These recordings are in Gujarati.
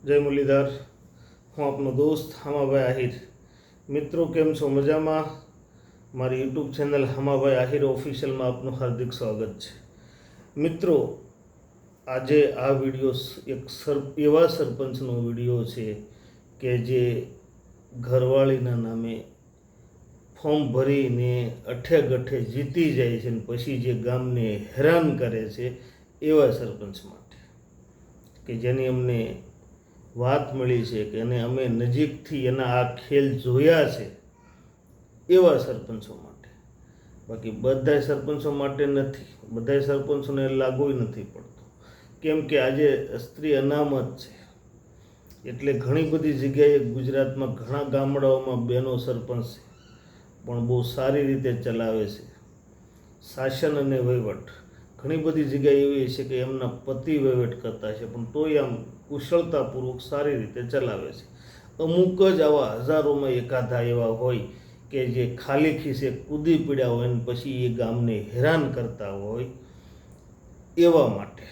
જય મુરલીધર, હું આપનો દોસ્ત હામાભાઈ આહિર. મિત્રો કેમ છો? મજામાં? મારી યુટ્યુબ ચેનલ હામાભાઈ આહિર ઓફિશિયલમાં આપનું હાર્દિક સ્વાગત છે. મિત્રો, આજે આ વિડીયો એક એવા સરપંચનો વિડીયો છે કે જે ઘરવાળીના નામે ફોર્મ ભરીને અઠે ગઠે જીતી જાય છે અને પછી જે ગામને હેરાન કરે છે એવા સરપંચ માટે, કે જેની અમને વાત મળી છે કે અને અમે નજીકથી એના આ ખેલ જોયા છે એવા સરપંચો માટે. બાકી બધા સરપંચો માટે નથી, બધા સરપંચોને લાગુ નથી પડતું, કેમ કે આજે સ્ત્રી અનામત છે. એટલે ઘણી બધી જગ્યાએ ગુજરાતમાં ઘણા ગામડાઓમાં બહેનો સરપંચ છે, પણ બહુ સારી રીતે ચલાવે છે શાસન અને વહીવટ. ઘણી બધી જગ્યાએ એવી છે કે એમના પતિ વહીવટ કરતા છે, પણ તોય આમ કુશળતાપૂર્વક સારી રીતે ચલાવે છે. અમુક જ આવા હજારોમાં એકાદા એવા હોય કે જે ખાલી ખિસ્સે કૂદી પડ્યા હોય અને પછી એ ગામને હેરાન કરતા હોય. એવા માટે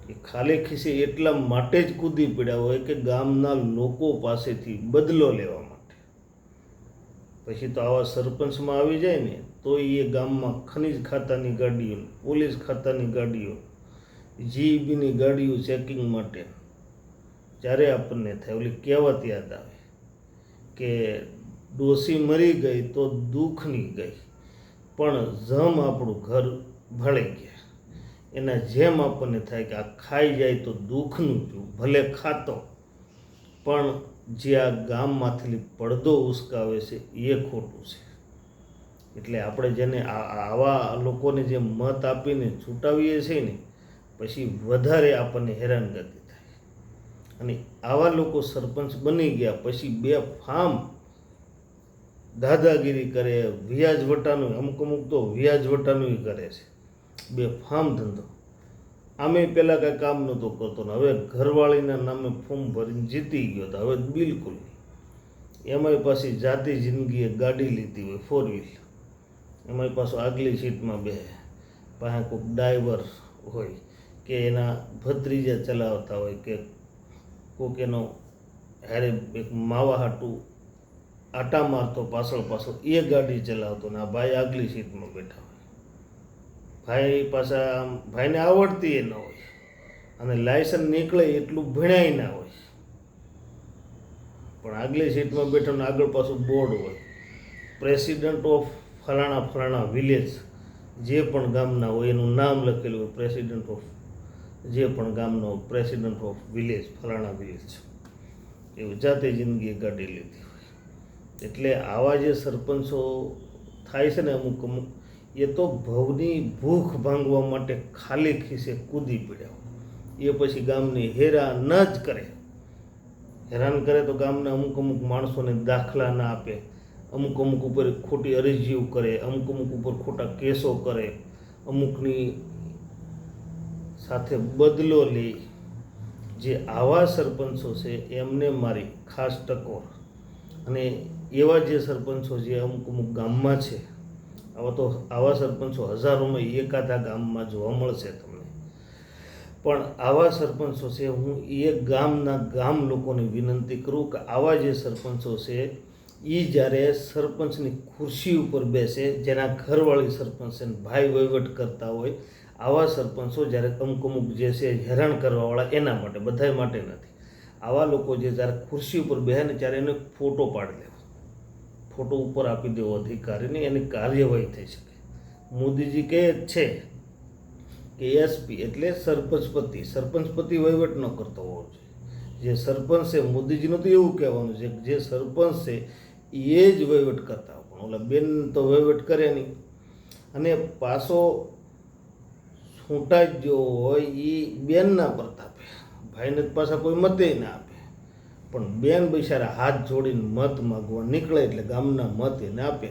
કે ખાલી ખિસ્સે એટલા માટે જ કૂદી પડ્યા હોય કે ગામના લોકો પાસેથી બદલો લેવા માટે. પછી તો આવા સરપંચમાં આવી જાય ને તો એ ગામમાં ખનિજ ખાતાની ગાડીઓ, પોલીસ ખાતાની ગાડીઓ, જીઈબીની ગાડીઓ ચેકિંગ માટે. જ્યારે આપણને થાય ઓલી કહેવત યાદ આવે કે ડોસી મરી ગઈ તો દુઃખની ગઈ, પણ જમ આપણું ઘર ભળી ગયા. એના જેમ આપણને થાય કે આ ખાઈ જાય તો દુઃખનું થયું, ભલે ખાતો, પણ જે આ ગામમાંથી પડદો ઉસકાવે છે એ ખોટું છે. એટલે આપણે જેને આવા લોકોને જે મત આપીને છૂટાવીએ છીએ ને, પછી વધારે આપણને હેરાનગતિ થાય. અને આવા લોકો સરપંચ બની ગયા પછી બે ફામ દાદાગીરી કરે, વ્યાજ વટાનું, અમુક તો વ્યાજ વટાનું કરે છે, બે ફામ ધંધો. આમે પહેલાં કાંઈ કામ નહોતો કરતો ને હવે ઘરવાળીના નામે ફોર્મ ભરીને જીતી ગયો તો હવે બિલકુલ નહીં. એમાંય પાછી જાતિ જિંદગીએ ગાડી લીધી હોય 4 વ્હીલ, એમાંય પાછું આગલી સીટમાં બે પાસે કોઈક ડ્રાઈવર હોય કે એના ભત્રીજા ચલાવતા હોય કે કોઈક એનો હારે એક માવા હાટું આટા મારતો પાછળ પાછળ એ ગાડી ચલાવતો ને આ ભાઈ આગલી સીટમાં બેઠા હોય. ભાઈને આવડતી એ ન હોય અને લાયસન્સ નીકળે એટલું ભણાય ના હોય, પણ આગલી સીટમાં બેઠો ને આગળ પાછું બોર્ડ હોય, પ્રેસિડન્ટ ઓફ ફલાણા ફલાણા વિલેજ. જે પણ ગામના હોય એનું નામ લખેલું હોય, પ્રેસિડન્ટ ઓફ જે પણ ગામનો પ્રેસિડન્ટ ઓફ વિલેજ ફલાણા વિલેજ. એવું જાતે જિંદગીએ ગાડી લીધી હોય. એટલે આવા જે સરપંચો થાય છે ને અમુક એ તો ભવની ભૂખ ભાંગવા માટે ખાલી ખિસ્સે કૂદી પડ્યા હોય. એ પછી ગામની હેરાન જ કરે. હેરાન કરે તો ગામના અમુક માણસોને દાખલા ના આપે, અમુક ઉપર ખોટી અરજીઓ કરે, અમુક ઉપર ખોટા કેસો કરે, અમુકની સાથે બદલો લે. જે આવા સરપંચો છે એમને મારી ખાસ ટકોર. અને એવા જે સરપંચો જે અમુક ગામમાં છે, આવા સરપંચો હજારોમાં એકાદા ગામમાં જોવા મળશે તમને. પણ આવા સરપંચો છે, હું એ ગામ લોકોને વિનંતી કરું કે આવા જે સરપંચો છે એ જ્યારે સરપંચની ખુરશી ઉપર બેસે, જેના ઘરવાળી સરપંચ છે ભાઈ વહીવટ કરતા હોય, આવા સરપંચો જ્યારે અમુક જે છે હેરાન કરવાવાળા, એના માટે, બધા માટે નથી. આવા લોકો જે જ્યારે ખુરશી ઉપર બેસે ને ત્યારે એને ફોટો પાડી લેવો, ફોટો ઉપર આપી દેવો અધિકારીને, એની કાર્યવાહી થઈ શકે. મોદીજી કહે જ છે કે એસપી એટલે સરપંચપતિ વહીવટ ન કરતો હોવો જોઈએ. જે સરપંચ છે, મોદીજીનું તો એવું કહેવાનું છે કે જે સરપંચ છે એ જ વહીવટ કરતા હોય, પણ ઓલા બેન તો વહીવટ કરે નહીં. અને પાછો છૂટા જ જો હોય એ બેનના પ્રતાપે, ભાઈને પાછા કોઈ મતે ના આપે, પણ બેન બિચારા હાથ જોડીને મત માગવા નીકળે એટલે ગામના મત એને આપે.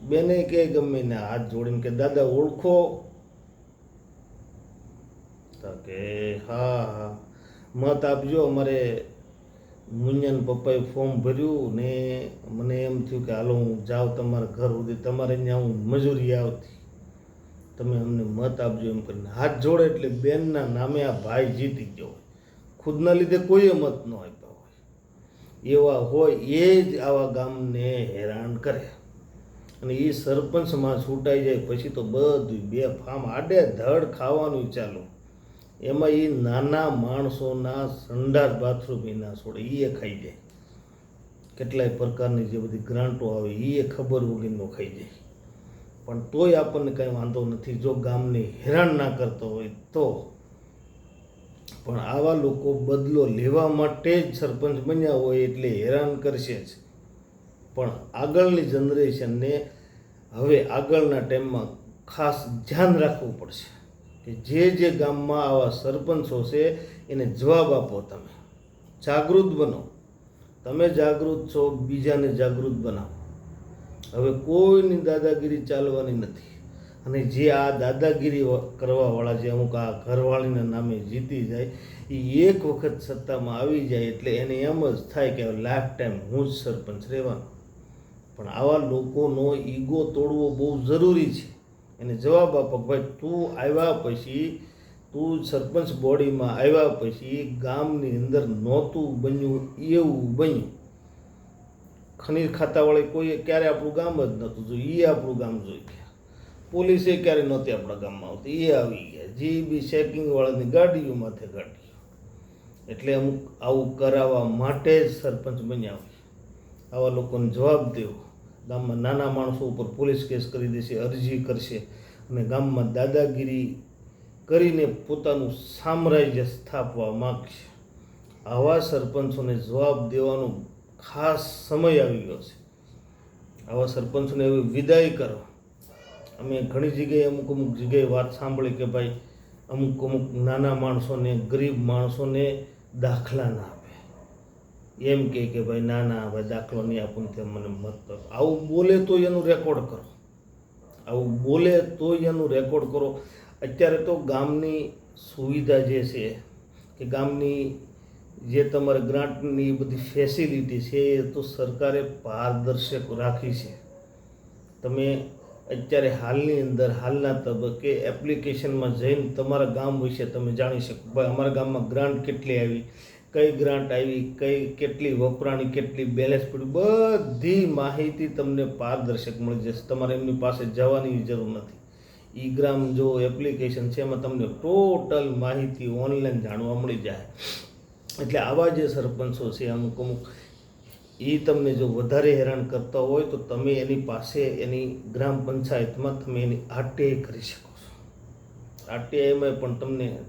બેને કે ગમે ને હાથ જોડીને કે દાદા ઓળખો, કે હા મત આપજો, અમારે મુંજાન પપ્પાએ ફોર્મ ભર્યું ને મને એમ થયું કે હાલો હું જાઉં તમારા ઘર સુધી, તમારે ત્યાં હું મજૂરી આવતી, તમે અમને મત આપજો એમ કરીને હાથ જોડે એટલે બેનના નામે આ ભાઈ જીતી ગયો. ખુદના લીધે કોઈ મત ન આપ્યા હોય એવા હોય એ જ આવા ગામને હેરાન કરે. અને એ સરપંચમાં છૂટાઈ જાય પછી તો બધું બે ફામ આડે ધડ ખાવાનું ચાલુ. એમાં એ નાના માણસોના સંડાસ બાથરૂમ ના છોડે એ ખાઈ જાય. કેટલાય પ્રકારની જે બધી ગ્રાન્ટો આવે એ ખબર વગરનો ખાઈ જાય. પણ તોય આપણને કંઈ વાંધો નથી જો ગામને હેરાન ના કરતો હોય તો. પણ આવા લોકો બદલો લેવા માટે જ સરપંચ બન્યા હોય એટલે હેરાન કરશે જ. પણ આગળની જનરેશનને હવે આગળના ટાઈમમાં ખાસ ધ્યાન રાખવું પડશે કે જે ગામમાં આવા સરપંચો છે એને જવાબ આપો. તમે જાગૃત બનો. તમે જાગૃત છો, બીજાને જાગૃત બનાવો. હવે કોઈની દાદાગીરી ચાલવાની નથી. અને જે આ દાદાગીરી કરવાવાળા જે અમુક આ ઘરવાળીના નામે જીતી જાય એ એક વખત સત્તામાં આવી જાય એટલે એને એમ જ થાય કે લાઈફ ટાઈમ હું જ સરપંચ રહેવાનો. પણ આવા લોકોનો ઈગો તોડવો બહુ જરૂરી છે. એને જવાબ આપો ભાઈ તું આવ્યા પછી, તું સરપંચ બોડીમાં આવ્યા પછી ગામની અંદર નહોતું બન્યું એવું બન્યું. ખનીજ ખાતાવાળે કોઈએ ક્યારે આપણું ગામ જ નહોતું જોયું, એ આપણું ગામ જોઈ ગયા. પોલીસે ક્યારે નહોતી આપણા ગામમાં આવતી, એ આવી ગયા. જીબી ચેકિંગવાળાની ગાડીઓ માથે ગાડીઓ. એટલે અમુક આવું કરાવવા માટે જ સરપંચ બન્યા હોય. આવા લોકોને જવાબ દેવો. ગામમાં નાના માણસો ઉપર પોલીસ કેસ કરી દેશે, અરજી કરશે અને ગામમાં દાદાગીરી કરીને પોતાનું સામ્રાજ્ય સ્થાપવા માગશે. આવા સરપંચોને જવાબ દેવાનો ખાસ સમય આવી ગયો છે. આવા સરપંચોને એવી વિદાય કરો. અમે ઘણી જગ્યાએ અમુક જગ્યાએ વાત સાંભળી કે ભાઈ અમુક નાના માણસોને, ગરીબ માણસોને દાખલા ના આપે. એમ કે ભાઈ ના ભાઈ દાખલો નહીં આપું તે મને મત કરો. આવું બોલે તો એનું રેકોર્ડ કરો. આવું બોલે તો એનું રેકોર્ડ કરો. અત્યારે તો ગામની સુવિધા જે છે કે ગામની જે તમારે ગ્રાન્ટની બધી ફેસિલિટી છે એ તો સરકારે પારદર્શક રાખી છે. તમે અત્યારે હાલની અંદર હાલના તબક્કે એપ્લિકેશનમાં જઈને તમારા ગામ વિશે તમે જાણી શકો. ભાઈ અમારા ગામમાં ગ્રાન્ટ કેટલી આવી, કઈ ગ્રાન્ટ આવી, કેટલી વપરાણી, કેટલી બેલેન્સ પડ્યું, બધી માહિતી તમને પારદર્શક મળી જશે. તમારે એમની પાસે જવાની જરૂર નથી. ઈ ગ્રામ જો એપ્લિકેશન છે એમાં તમને ટોટલ માહિતી ઓનલાઈન જાણવા મળી જાય. એટલે આવા જે સરપંચો છે અમુક એ તમને જો વધારે હેરાન કરતા હોય તો તમે એની પાસે એની ગ્રામ પંચાયતમાં તમે એની આરટીઆઈ કરી શકો છો. આરટીઆઈમાં પણ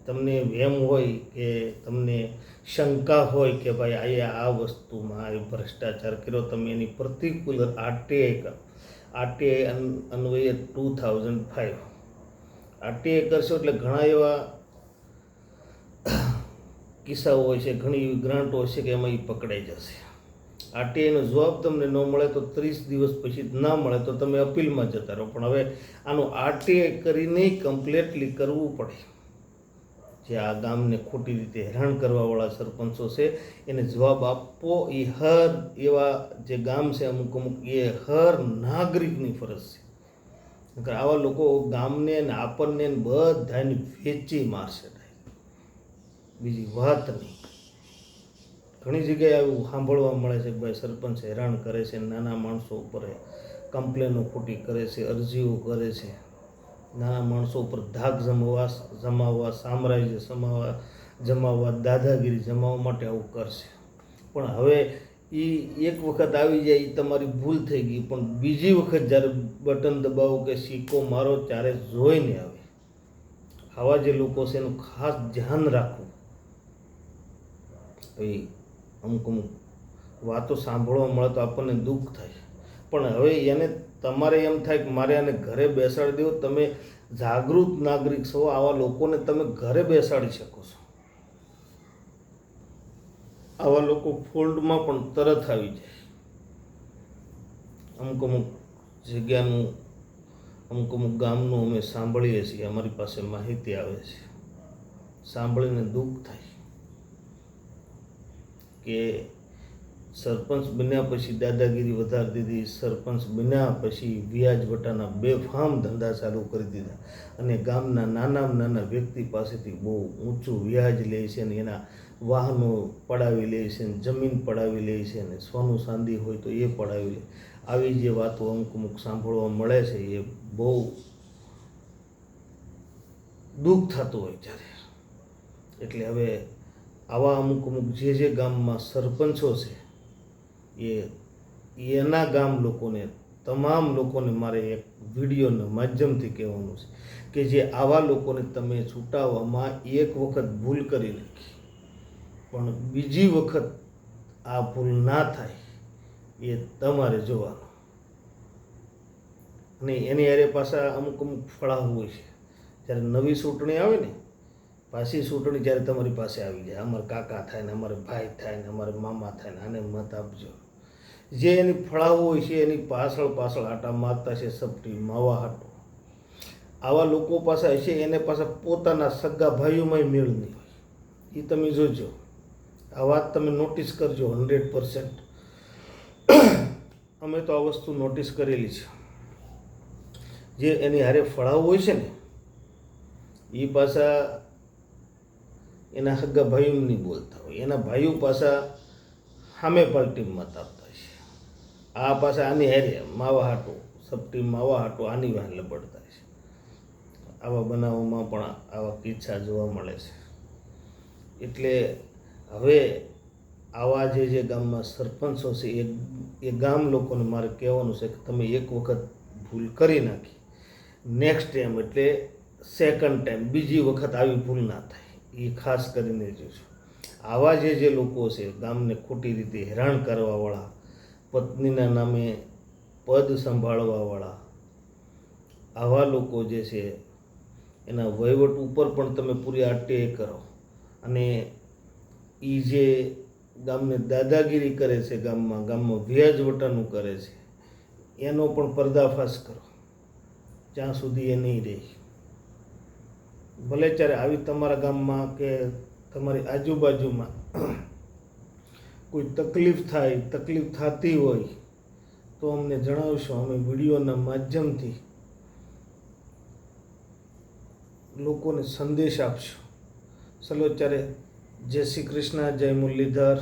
તમને એમ હોય કે તમને શંકા હોય કે ભાઈ આ વસ્તુમાં આ ભ્રષ્ટાચાર કર્યો, તમે એની પર્ટિક્યુલર આરટીઆઈ કરો. આરટીઆઈ અન્વયે 2005 આરટીઆઈ કરશો એટલે ઘણા એવા કિસ્સાઓ હોય છે, ઘણી એવી ગ્રાન્ટ હોય છે કે એમાં એ પકડાઈ જશે. આરટીઆઈનો જવાબ તમને ન મળે તો 30 દિવસ પછી ના મળે તો તમે અપીલમાં જતા રહો. પણ હવે આનું આરટીઆઈ કરીને કમ્પ્લીટલી કરવું પડે. જે આ ગામને ખોટી રીતે હેરાન કરવાવાળા સરપંચો છે એને જવાબ આપવો એ હર એવા જે ગામ છે અમુક એ હર નાગરિકની ફરજ છે. આવા લોકો ગામને ને આપણને બધાને વેચી મારશે. બીજી વાત નહીં. ઘણી જગ્યાએ આવું સાંભળવા મળે છે કે ભાઈ સરપંચ હેરાન કરે છે, નાના માણસો ઉપર કમ્પ્લેનો ખોટી કરે છે, અરજીઓ કરે છે, નાના માણસો ઉપર ધાક જમાવવા, સામ્રાજ્ય જમાવવા, દાદાગીરી જમાવવા માટે આવું કરશે. પણ હવે એ એક વખત આવી જાય એ તમારી ભૂલ થઈ ગઈ, પણ બીજી વખત જ્યારે બટન દબાવો કે સિક્કો મારો ત્યારે જોઈને આવે. આવા જે લોકો છે એનું ખાસ ધ્યાન રાખવું. ભાઈ અમુક વાતો સાંભળવા મળે તો આપણને દુઃખ થાય. પણ હવે એને તમારે એમ થાય કે મારે આને ઘરે બેસાડી દો. તમે જાગૃત નાગરિક છો, આવા લોકોને તમે ઘરે બેસાડી શકો છો. આવા લોકો ફોલ્ડમાં પણ તરત આવી જાય. અમુક જગ્યાનું અમુક ગામનું અમે સાંભળીએ છીએ, અમારી પાસે માહિતી આવે છે, સાંભળીને દુઃખ થાય કે સરપંચ બન્યા પછી દાદાગીરી વધારી દીધી, સરપંચ બન્યા પછી વ્યાજ વટાના બેફામ ધંધા ચાલુ કરી દીધા અને ગામના નાના વ્યક્તિ પાસેથી બહુ ઊંચું વ્યાજ લે છે અને એના વાહનો પડાવી લે છે, જમીન પડાવી લે છે, ને સોનું ચાંદી હોય તો એ પડાવી લે. આવી જે વાતો અમુક અમુક સાંભળવા મળે છે એ બહુ દુઃખ થતું હોય ત્યારે. એટલે હવે આવા અમુક અમુક જે ગામમાં સરપંચો છે એના ગામ લોકોને, તમામ લોકોને મારે એક વિડીયોના માધ્યમથી કહેવાનું છે કે જે આવા લોકોને તમે છૂટાવવામાં એક વખત ભૂલ કરી નાખી, પણ બીજી વખત આ ભૂલ ના થાય એ તમારે જોવાનું. અને એની હારે પાછા અમુક અમુક ફળા હોય છે. જ્યારે નવી ચૂંટણી આવે ને, પાછી ચૂંટણી જ્યારે તમારી પાસે આવી જાય, અમારા કાકા થાય ને, અમારે ભાઈ થાય ને, અમારે મામા થાય ને, આને મત આપજો. જે એની ફળાઓ હોય છે એની પાછળ પાછળ આટા મારતા છે સપટી માવા હાટો. આવા લોકો પાછા છે એને પાછા પોતાના સગા ભાઈઓમાં મેળ નહીં હોય. એ તમે જોજો, આ વાત તમે નોટિસ કરજો 100%. અમે તો આ વસ્તુ નોટિસ કરેલી છે. જે એની હારે ફળાઓ હોય છે ને એ પાછા એના સગા ભાઈઓ નહીં બોલતા હોય, એના ભાઈઓ પાછા સામે પાર્ટીમાં મત આપતા છે. આ પાછા આની હારે માવા હાટો, સપટી માવા હાટો આની વાહન લબડતા છે. આવા બનાવોમાં પણ આવા કિસ્સા જોવા મળે છે. એટલે હવે આવા જે ગામમાં સરપંચો છે એ ગામ લોકોને મારે કહેવાનું છે કે તમે એક વખત ભૂલ કરી નાખી, નેક્સ્ટ ટાઈમ એટલે સેકન્ડ ટાઈમ બીજી વખત આવી ભૂલ ના થાય એ ખાસ કરીને જોજો. આવા જે લોકો છે ગામને ખોટી રીતે હેરાન કરવાવાળા, પત્નીના નામે પદ સંભાળવાવાળા, આવા લોકો જે છે એના વહીવટ ઉપર પણ તમે પૂરી આટે કરો. અને એ જે ગામને દાદાગીરી કરે છે, ગામમાં વ્યાજ વટાનું કરે છે, એનો પણ પર્દાફાશ કરો જ્યાં સુધી એ નહીં રહે. ભલે ત્યારે આવી તમારા ગામમાં કે તમારી આજુબાજુમાં કોઈ તકલીફ થતી હોય તો અમને જણાવશો. અમે વિડીયોના માધ્યમથી લોકોને સંદેશ આપશો. ચલો ત્યારે જય શ્રી કૃષ્ણ, જય મુરલીધર.